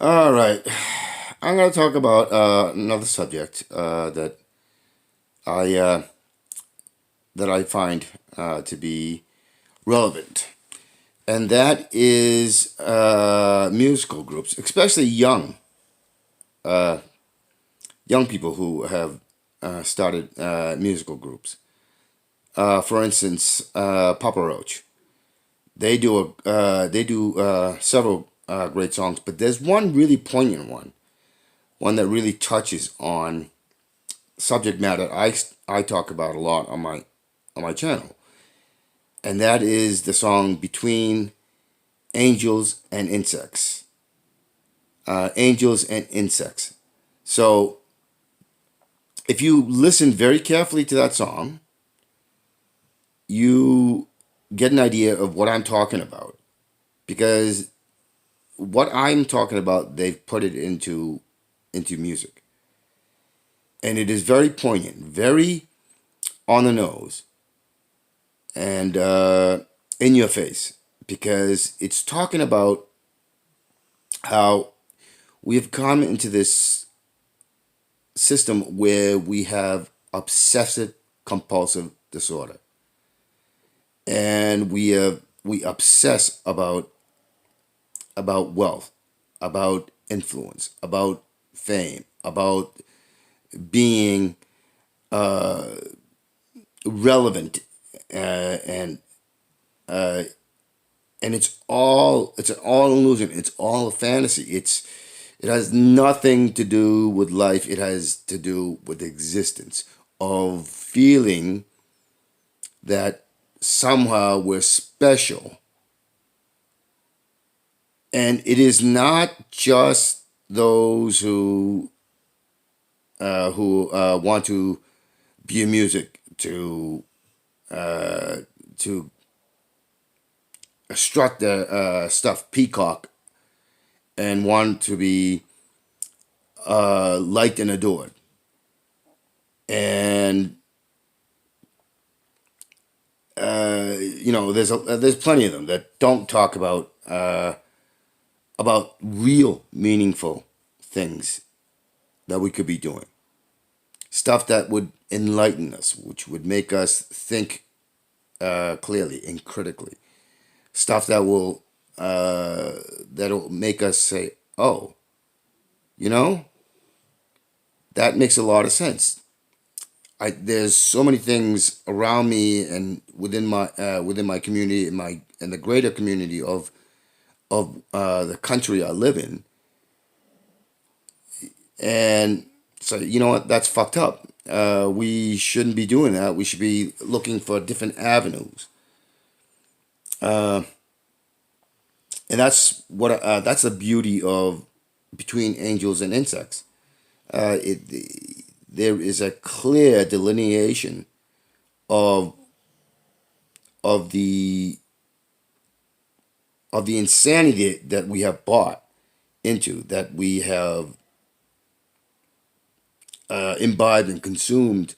All right. I'm going to talk about another subject I uh, that I find to be relevant, and that is musical groups, especially young people who have started musical groups. For instance, Papa Roach. They do several great songs, but there's one really poignant one that really touches on subject matter I talk about a lot on my channel, and that is the song "Between Angels and Insects." Angels and insects. So if you listen very carefully to that song, you get an idea of what I'm talking about, because what I'm talking about, they've put it into music, and it is very poignant, very on the nose, and in your face, because it's talking about how we have come into this system where we have obsessive compulsive disorder, and we obsess about wealth, about influence, about fame, about being relevant, and uh, and it's all illusion. It's all a fantasy. It has nothing to do with life. It has to do with existence, of feeling that somehow we're special. And it is not just those who want to be in music to strut the stuff peacock and want to be liked and adored. And there's plenty of them that don't talk about real meaningful things that we could be doing. Stuff that would enlighten us, which would make us think clearly and critically. Stuff that'll make us say, "Oh, you know, that makes a lot of sense." There's so many things around me and within my community and the greater community of the country I live in, and so you know what, that's fucked up. We shouldn't be doing that. We should be looking for different avenues, and that's the beauty of Between Angels and Insects. There is a clear delineation of of the of the insanity that we have bought into, that we have imbibed and consumed,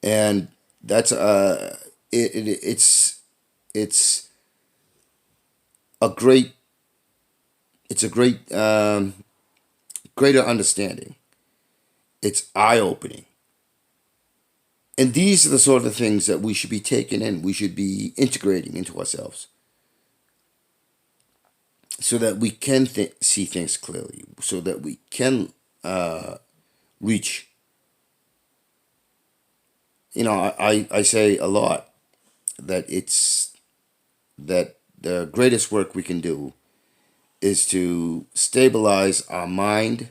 and that's it's a great it's a great greater understanding. It's eye opening, and these are the sort of things that we should be taking in. We should be integrating into ourselves so that we can see things clearly, so that we can reach. I say a lot that the greatest work we can do is to stabilize our mind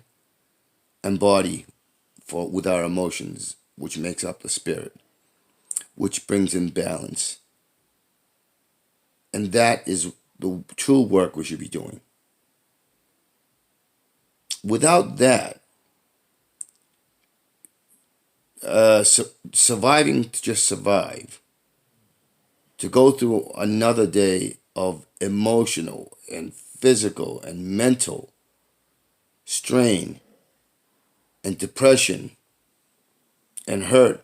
and body with our emotions, which makes up the spirit, which brings in balance. And that is the true work we should be doing. Without that, surviving to just survive, to go through another day of emotional and physical and mental strain and depression and hurt,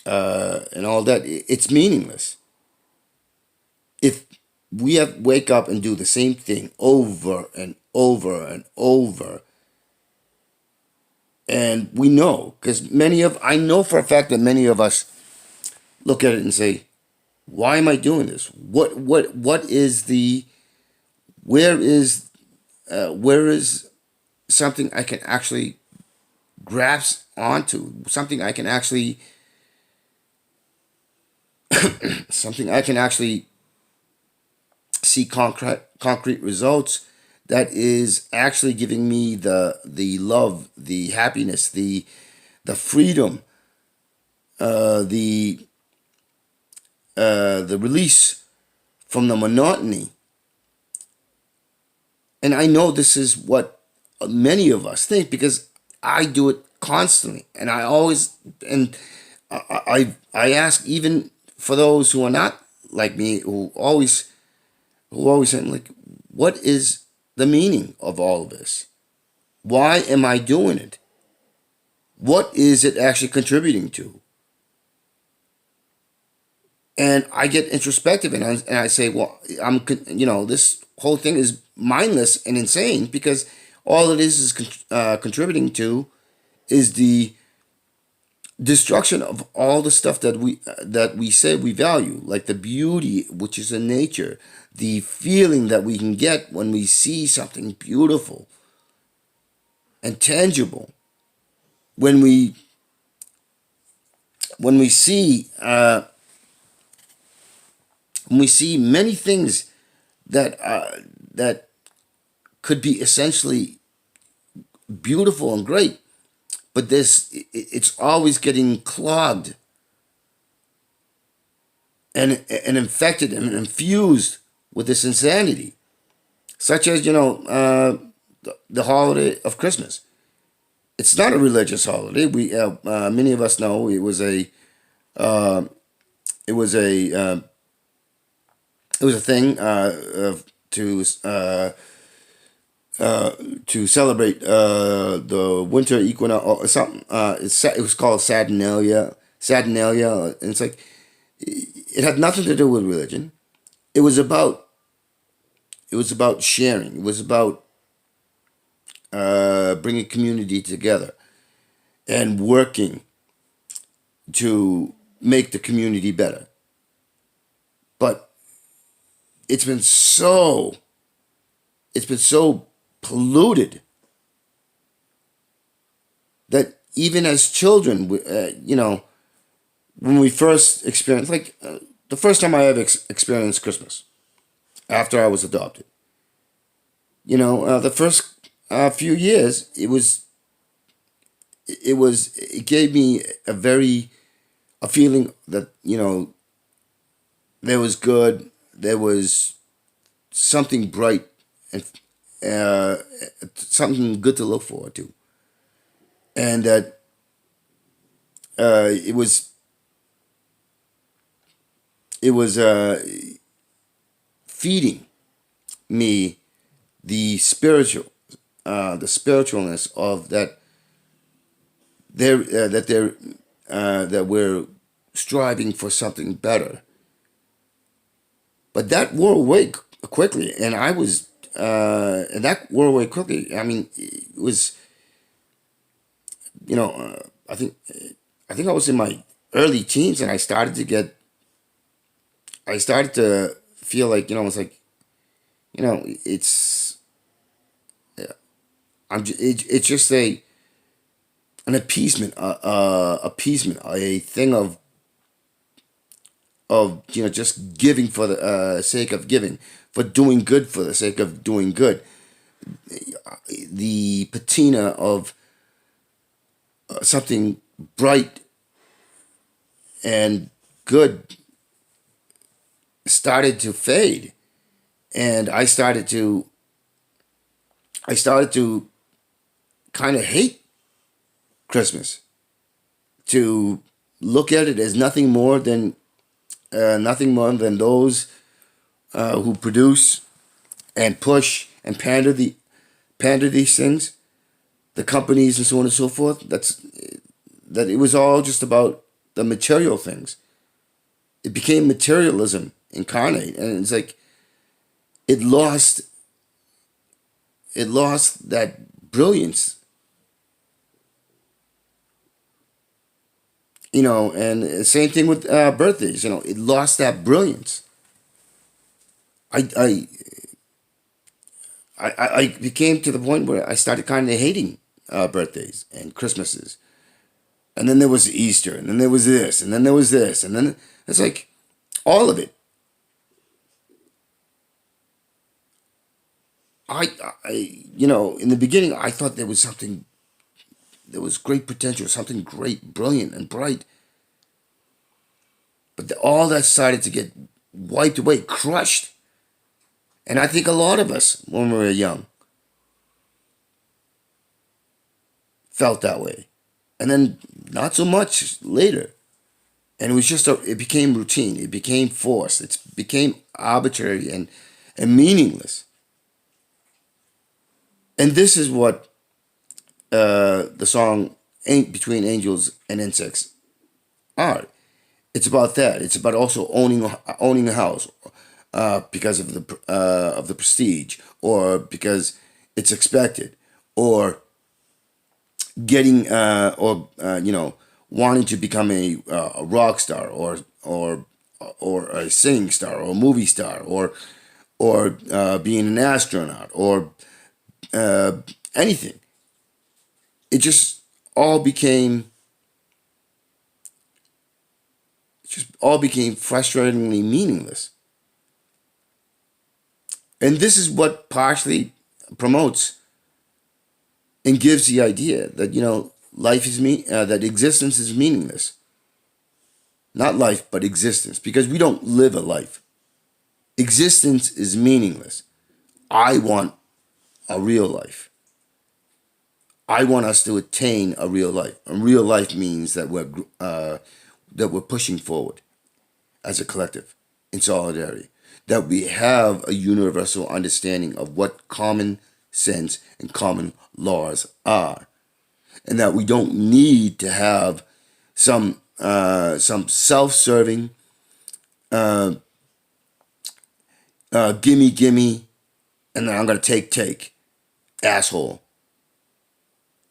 and all that, it's meaningless if we have wake up and do the same thing over and over and over. And we know, because I know for a fact that many of us look at it and say, why am I doing this? What is the, where is, where is something I can actually grasp onto, something I can actually, something I can actually see concrete results that is actually giving me the love, the happiness, the freedom, the release from the monotony. And I know this is what many of us think, because I do it constantly, and I always, and I ask, even for those who are not like me, who always saying, like, what is the meaning of all of this? Why am I doing it? What is it actually contributing to? And I get introspective, and I say, well, this whole thing is mindless and insane, because all it is contributing to is the destruction of all the stuff that we say we value, like the beauty which is in nature, the feeling that we can get when we see something beautiful and tangible, when we see many things that could be essentially beautiful and great, but it's always getting clogged and infected and infused with this insanity, such as the holiday of Christmas. It's not a religious holiday. We many of us know uh, it was a uh, it was a thing to celebrate the winter equinox or something. It was called Saturnalia. Saturnalia, and it's like, it had nothing to do with religion. It was about sharing. It was about bringing community together and working to make the community better. But it's been so it's been so polluted that even as children, when we first experienced, like, the first time I ever experienced Christmas after I was adopted, the first few years, it gave me a feeling that, there was good, there was something bright, and uh, something good to look forward to, and that it was feeding me the spiritualness of that that we're striving for something better. But that wore away quickly, and that wore away quickly. I mean, it was, I think I was in my early teens, and I started to feel like, it's like, it's it's just an appeasement, a thing of just giving for the sake of giving, for doing good for the sake of doing good. The patina of something bright and good started to fade, and I started to kind of hate Christmas, to look at it as nothing more than those who produce and push and pander these things, the companies and so on and so forth. That it was all just about the material things. It became materialism incarnate, and it's like, it lost it lost that brilliance, and same thing with birthdays. It lost that brilliance. I I I became to the point where I started kind of hating birthdays and Christmases, and then there was Easter, and then there was this, and then there was this, and then it's like all of it. In the beginning, I thought there was great potential, something great, brilliant, and bright, but all that started to get wiped away, crushed. And I think a lot of us, when we were young, felt that way. And then not so much later. And it became routine. It became forced. It became arbitrary and meaningless. And this is what the song Ain't Between Angels and Insects are. It's about that. It's about also owning a house because of the prestige, or because it's expected, or getting wanting to become a rock star, or a singing star, or a movie star, or being an astronaut, or uh, anything. It all became all became frustratingly meaningless. And this is what partially promotes and gives the idea that that existence is meaningless. Not life, but existence, because we don't live a life. Existence is meaningless. I want a real life. I want us to attain a real life. And real life means that we're pushing forward as a collective in solidarity. That we have a universal understanding of what common sense and common laws are, and that we don't need to have some self-serving gimme gimme, and then I'm gonna take asshole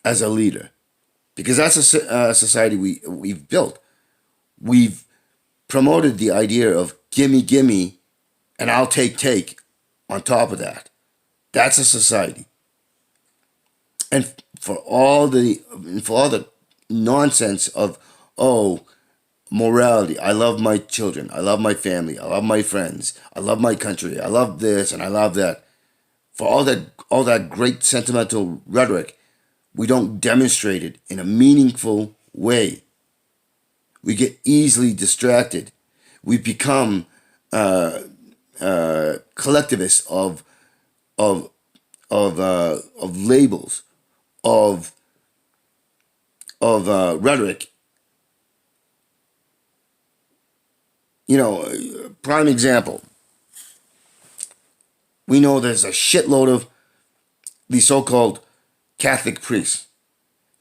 as a leader, because that's a society we've built. We've promoted the idea of gimme gimme, and I'll take on top of that. That's a society. And for all the nonsense of, oh, morality, I love my children, I love my family, I love my friends, I love my country, I love this and I love that. For all that great sentimental rhetoric, we don't demonstrate it in a meaningful way. We get easily distracted. We become collectivists of labels, of rhetoric. Prime example. We know there's a shitload of these so-called Catholic priests,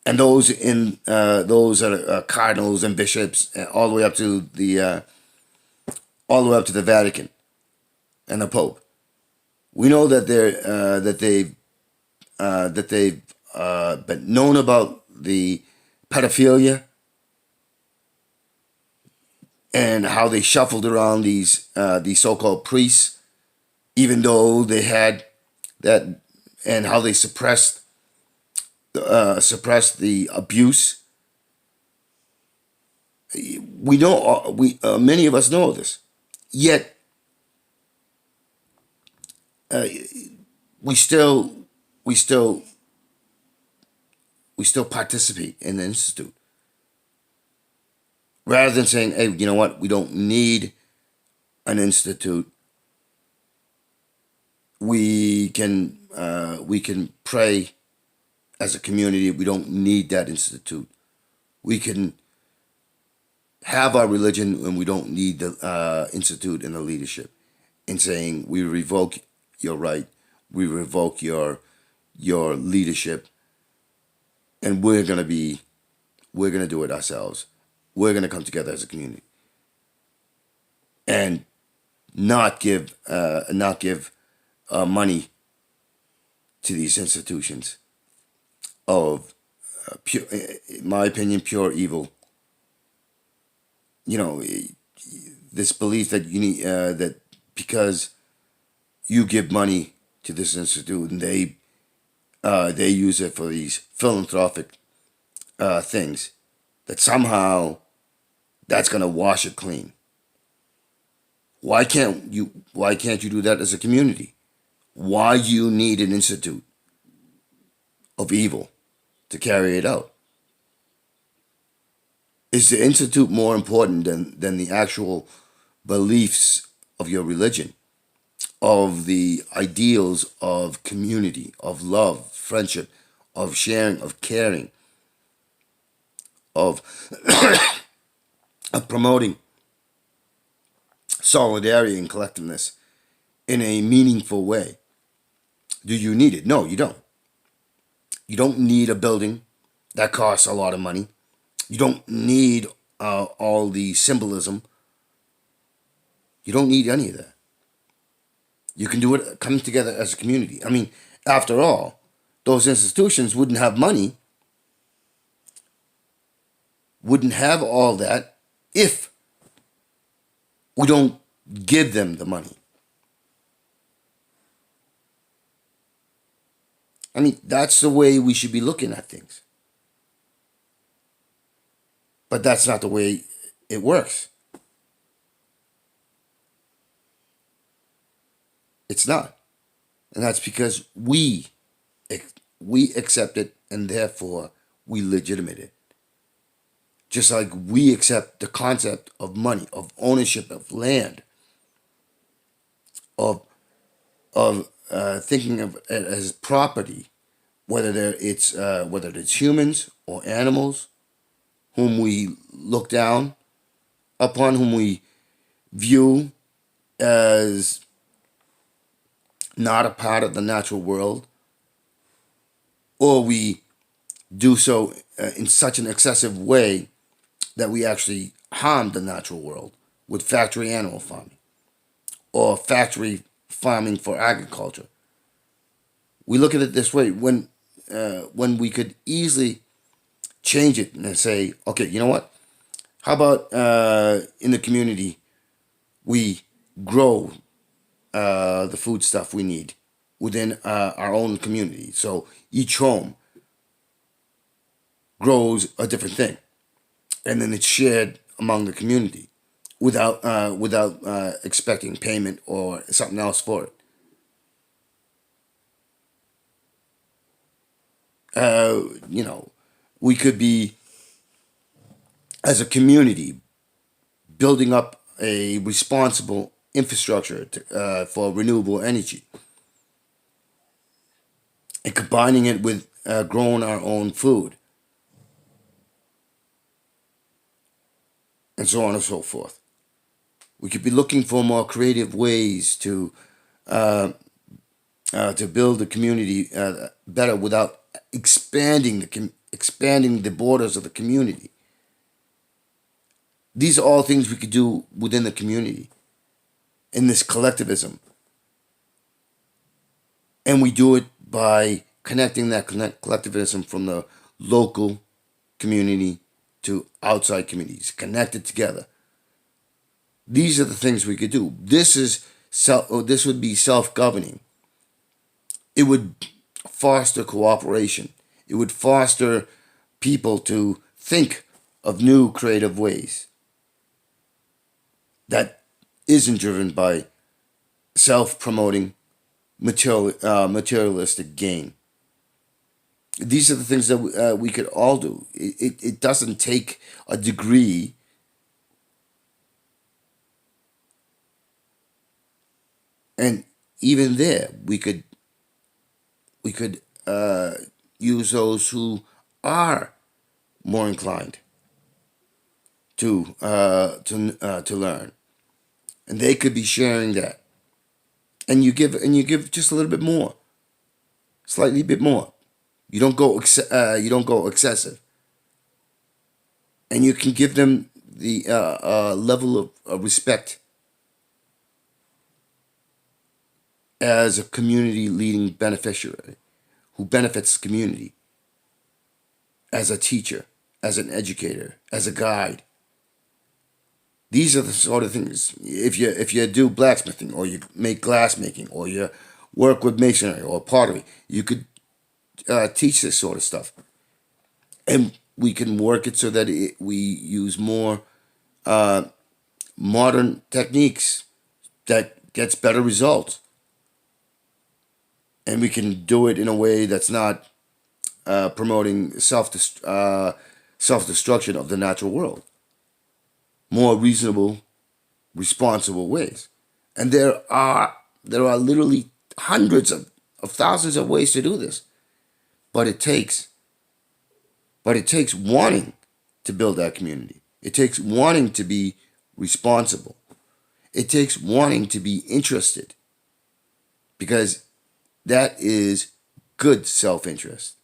and those that are cardinals and bishops, and all the way up to the Vatican and the Pope. We know that they've been known about the pedophilia, and how they shuffled around these so-called priests, even though they had that, and how they suppressed the abuse. We know we Many of us know this, yet uh, we still we still we still participate in the institute, rather than saying, hey, you know what, we don't need an institute. We can pray as a community. We don't need that institute. We can have our religion, and we don't need the institute and the leadership in saying, we revoke your right, we revoke your leadership, and we're gonna do it ourselves. We're gonna come together as a community and not give money to these institutions of pure, in my opinion, pure evil. You know, this belief that you need that because you give money to this institute and they use it for these philanthropic things, that somehow that's gonna wash it clean. Why can't you do that as a community? Why do you need an institute of evil to carry it out? Is the institute more important than the actual beliefs of your religion, of the ideals of community, of love, friendship, of sharing, of caring, of, of promoting solidarity and collectiveness in a meaningful way? Do you need it? No, you don't. You don't need a building that costs a lot of money. You don't need all the symbolism. You don't need any of that. You can do it coming together as a community. I mean, after all, those institutions wouldn't have money, wouldn't have all that if we don't give them the money. I mean, that's the way we should be looking at things. But that's not the way it works. It's not. And that's because we accept it and therefore we legitimate it. Just like we accept the concept of money, of ownership of land, of thinking of it as property, whether it's humans or animals, whom we look down upon, whom we view as not a part of the natural world, or we do so in such an excessive way that we actually harm the natural world with factory animal farming or factory farming for agriculture. We look at it this way when we could easily change it and say, okay, you know what? How about in the community we grow the food stuff we need within our own community. So each home grows a different thing, and then it's shared among the community without expecting payment or something else for it. You know, we could be as a community building up a responsible infrastructure for renewable energy and combining it with growing our own food and so on and so forth. We could be looking for more creative ways to build the community better without expanding the borders of the community. These are all things we could do within the community in this collectivism, and we do it by connecting that collectivism from the local community to outside communities, connected together. These are the things we could do. This would be self-governing. It would foster cooperation. It would foster people to think of new creative ways that isn't driven by self-promoting materialistic gain. These are the things that we could all do. It doesn't take a degree, and even there we could use those who are more inclined to learn, and they could be sharing that. And you give just a little bit more, slightly bit more. You don't go excessive, and you can give them the level of respect as a community leading beneficiary who benefits the community, as a teacher, as an educator, as a guide. These are the sort of things. If you do blacksmithing, or you make glass making, or you work with masonry or pottery, you could teach this sort of stuff, and we can work it so that we use more modern techniques that gets better results, and we can do it in a way that's not promoting self destruction of the natural world. More reasonable, responsible ways, and there are literally hundreds of thousands of ways to do this. But it takes wanting to build that community. It takes wanting to be responsible. It takes wanting to be interested, because that is good self interest.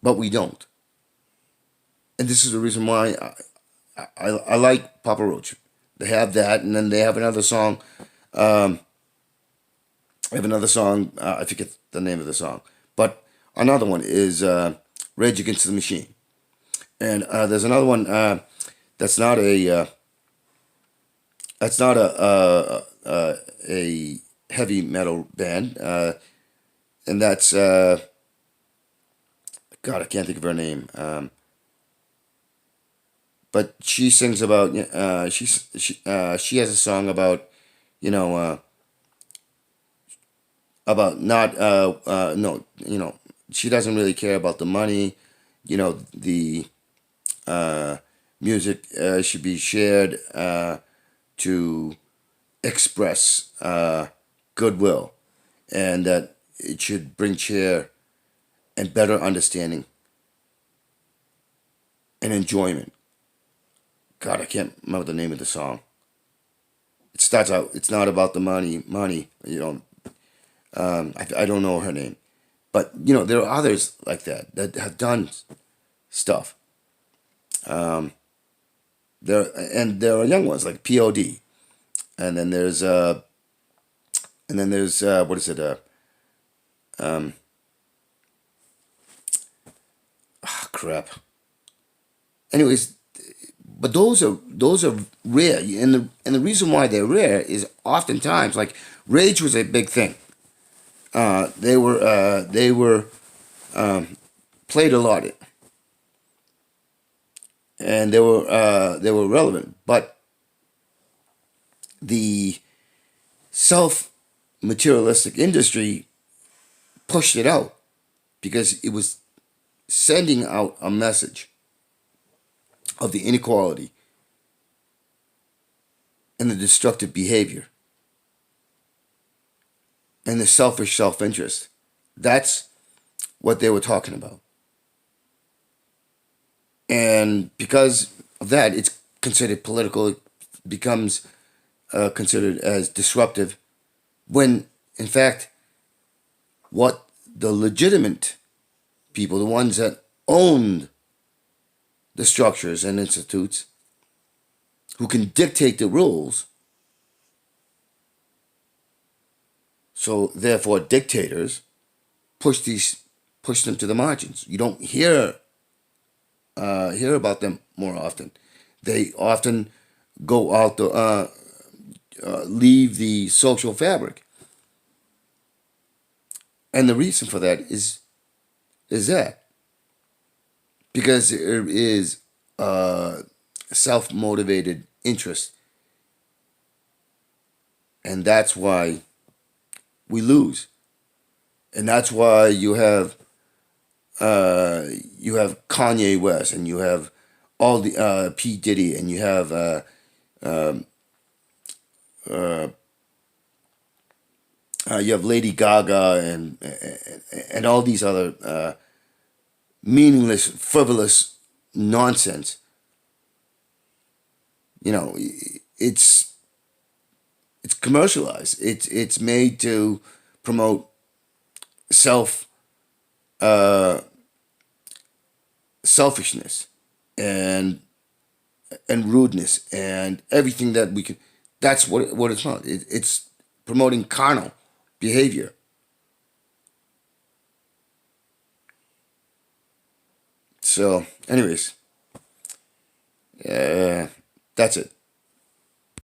But we don't. And this is the reason why I like Papa Roach. They have that, and then they have another song. Um, I have another song. I forget the name of the song, but another one is Rage Against the Machine, and there's another one that's not a that's not a heavy metal band, and that's God. I can't think of her name. But she sings about she has a song about you know about not no she doesn't really care about the money. The uh, music should be shared to express goodwill, and that it should bring cheer and better understanding and enjoyment. God, I can't remember the name of the song. It starts out. It's not about the money. Money. I don't know her name, but there are others like that have done stuff. Um, there are young ones like POD, and then there's what is it? Um, Crap. Anyways, but those are rare, and the reason why they're rare is oftentimes like rage was a big thing. They were played a lot, and they were relevant, but the self materialistic industry pushed it out because it was sending out a message of the inequality and the destructive behavior and the selfish self interest. That's what they were talking about. And because of that, it's considered political. It becomes considered as disruptive, when in fact, what the legitimate people, the ones that owned the structures and institutes, who can dictate the rules, so therefore dictators push them to the margins. You don't hear about them more often. They often go out to leave the social fabric, and the reason for that is that because there is self motivated interest, and that's why we lose, and that's why you have Kanye West, and you have all the P Diddy, and you have um, uh, you have Lady Gaga, and all these other meaningless, frivolous nonsense. You know, it's it's commercialized. It's made to promote self uh, selfishness and rudeness and everything that we can. That's what it's not. It's promoting carnal behavior. So, anyways, uh, that's it.